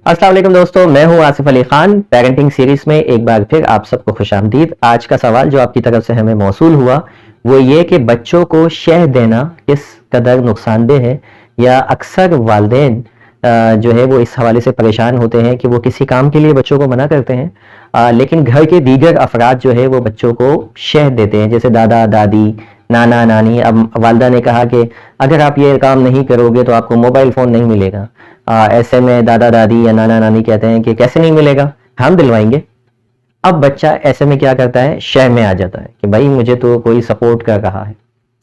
अस्सलाम वालेकुम दोस्तों, मैं हूं आसिफ अली खान। पेरेंटिंग सीरीज में एक बार फिर आप सबको खुशामदीद। आज का सवाल जो आपकी तरफ से हमें मौसूल हुआ वो ये कि बच्चों को शह देना किस कदर नुकसानदेह है, या अक्सर वालिदैन जो है वो इस हवाले से परेशान होते हैं कि वो किसी काम के लिए बच्चों को मना करते हैं, लेकिन घर के दीगर अफराद जो है वो बच्चों को शह देते हैं, जैसे दादा दादी, नाना नानी। अब वालदा ने कहा कि अगर आप ये काम नहीं करोगे तो आपको मोबाइल फ़ोन नहीं मिलेगा। ऐसे में दादा दादी या नाना नानी कहते हैं कि कैसे नहीं मिलेगा, हम दिलवाएंगे। अब बच्चा ऐसे में क्या करता है, शह में आ जाता है कि भाई मुझे तो कोई सपोर्ट कर रहा है।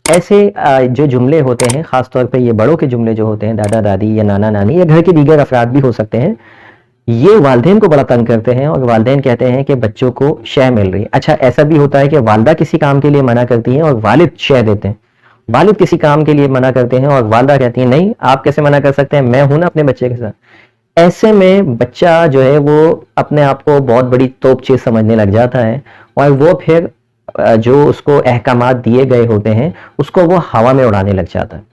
ऐसे जो जुमले होते हैं, ख़ास तौर पे ये बड़ों के जुमले जो होते हैं, दादा दादी या नाना नानी या घर के दीगर अफराद भी हो सकते हैं, ये वालिदैन को बड़ा तंग करते हैं और वालिदैन कहते हैं कि बच्चों को शह मिल रही है। अच्छा, ऐसा भी होता है कि वालदा किसी काम के लिए मना करती हैं और वालिद शह देते हैं। वालिद किसी काम के लिए मना करते हैं और वालदा कहती है नहीं, आप कैसे मना कर सकते हैं, मैं हूं ना अपने बच्चे के साथ। ऐसे में बच्चा जो है वो अपने आप को बहुत बड़ी तोप चीज समझने लग जाता है और वो फिर जो उसको अहकामात दिए गए होते हैं उसको वो हवा में उड़ाने लग जाता है।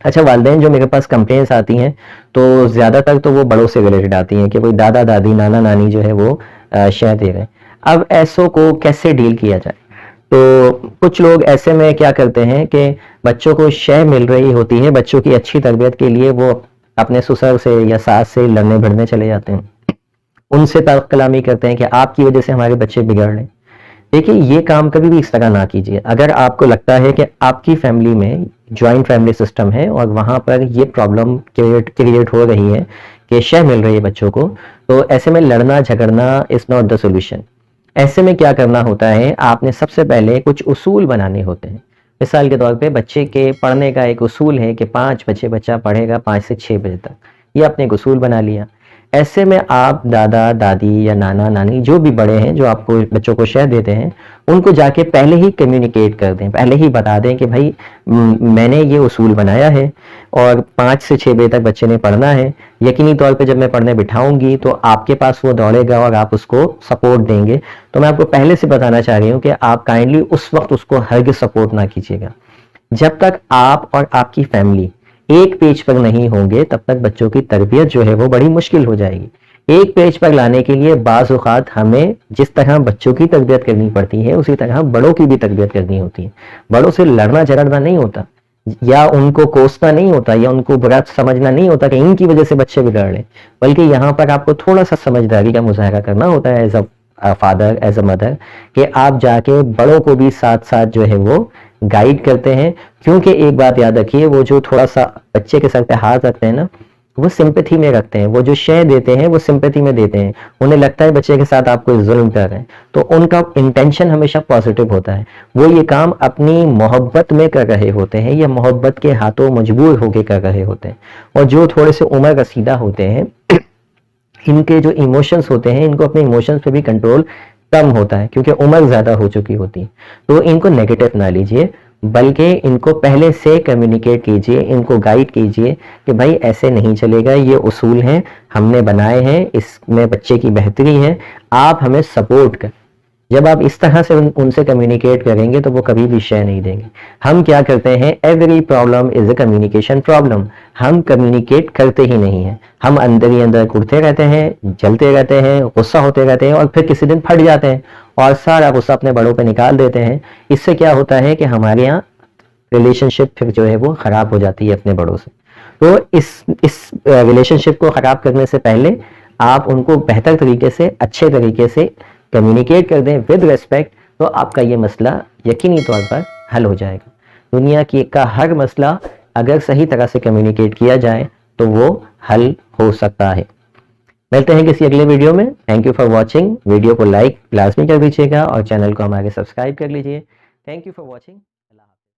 अच्छा, वालिदैन जो मेरे पास कंप्लेंट्स आती हैं तो ज़्यादातर तो वो बड़ों से रिलेटेड आती हैं कि कोई दादा दादी नाना नानी जो है वो शह दे रहे हैं। अब ऐसों को कैसे डील किया जाए? तो कुछ लोग ऐसे में क्या करते हैं कि बच्चों को शह मिल रही होती है, बच्चों की अच्छी तरबियत के लिए वो अपने ससुर से या सास से लड़ने भिड़ने चले जाते हैं, उनसे तर्क कलामी करते हैं कि आपकी वजह से हमारे बच्चे बिगड़ रहे हैं। देखिए, ये काम कभी भी इस तरह ना कीजिए। अगर आपको लगता है कि आपकी फैमिली में जॉइंट फैमिली सिस्टम है और वहां पर ये प्रॉब्लम क्रिएट हो रही है कि शह मिल रही है बच्चों को, तो ऐसे में लड़ना झगड़ना इज नॉट द सोल्यूशन। ऐसे में क्या करना होता है, आपने सबसे पहले कुछ उसूल बनाने होते हैं। मिसाल के तौर पे बच्चे के पढ़ने का एक उसूल है कि 5 बजे बच्चा पढ़ेगा, 5 से 6 बजे तक। ये आपने एक उसूल बना लिया। ऐसे में आप दादा दादी या नाना नानी जो भी बड़े हैं जो आपको बच्चों को शह देते हैं, उनको जाके पहले ही कम्युनिकेट कर दें, पहले ही बता दें कि भाई मैंने ये उसूल बनाया है और 5 से 6 बजे तक बच्चे ने पढ़ना है। यकीनी तौर पे जब मैं पढ़ने बिठाऊंगी तो आपके पास वो दौड़ेगा और आप उसको सपोर्ट देंगे। तो मैं आपको पहले से बताना चाह रही हूँ कि आप काइंडली उस वक्त उसको हरगिज़ सपोर्ट ना कीजिएगा। जब तक आप और आपकी फैमिली एक पेज पर नहीं होंगे तब तक बच्चों की तरबियत जो है वो बड़ी मुश्किल हो जाएगी। एक पेज पर लाने के लिए बाज़ औक़ात हमें जिस तरह बच्चों की तरबियत करनी पड़ती है उसी तरह बड़ों की भी तरबियत करनी होती है। बड़ों से लड़ना झगड़ना नहीं होता, या उनको कोसना नहीं होता, या उनको बुरा समझना नहीं होता कि इनकी वजह से बच्चे बिगड़ रहे, बल्कि यहाँ पर आपको थोड़ा सा समझदारी का मुजाहरा करना होता है as a father, as a mother, कि आप जाके बड़ों को भी साथ साथ जो है वो गाइड करते हैं। क्योंकि एक बात याद रखिए, वो जो थोड़ा सा बच्चे के सर पे हाथ रखते हैं ना, वो सिंपैथी में रखते हैं। वो जो शय देते हैं वो सिंपैथी में देते हैं। उन्हें लगता है बच्चे के साथ आप कोई जुल्म कर रहे हैं, तो उनका इंटेंशन हमेशा पॉजिटिव होता है। वो ये काम अपनी मोहब्बत में कर रहे होते हैं या मोहब्बत के हाथों मजबूर होकर कर रहे होते हैं। और जो थोड़े से उम्र रसीदा होते हैं, इनके जो इमोशंस होते हैं, इनको अपने इमोशंस पे भी कंट्रोल कम होता है क्योंकि उम्र ज्यादा हो चुकी होती है। तो इनको नेगेटिव ना लीजिए, बल्कि इनको पहले से कम्युनिकेट कीजिए, इनको गाइड कीजिए कि भाई ऐसे नहीं चलेगा, ये उसूल हैं हमने बनाए हैं, इसमें बच्चे की बेहतरी है, आप हमें सपोर्ट कर। जब आप इस तरह से उनसे कम्युनिकेट करेंगे तो वो कभी भी शेयर नहीं देंगे। हम क्या करते हैं, every problem is a communication problem. हम कम्युनिकेट करते ही नहीं हैं, हम अंदर ही अंदर कुड़ते रहते हैं, जलते रहते हैं, गुस्सा होते रहते हैं और फिर किसी दिन फट जाते हैं और सारा गुस्सा अपने बड़ों पे निकाल देते हैं। इससे क्या होता है कि हमारे यहाँ रिलेशनशिप फिर जो है वो खराब हो जाती है अपने बड़ों से। तो इस रिलेशनशिप को खराब करने से पहले आप उनको बेहतर तरीके से, अच्छे तरीके से कम्युनिकेट कर दें विद रिस्पेक्ट, तो आपका ये मसला यकीनी तौर पर हल हो जाएगा। दुनिया की का हर मसला अगर सही तरह से कम्युनिकेट किया जाए तो वो हल हो सकता है। मिलते हैं किसी अगले वीडियो में। Thank you for watching. Video को लाइक लाजमी कर दीजिएगा और चैनल को हमारे सब्सक्राइब कर लीजिए। Thank you for watching.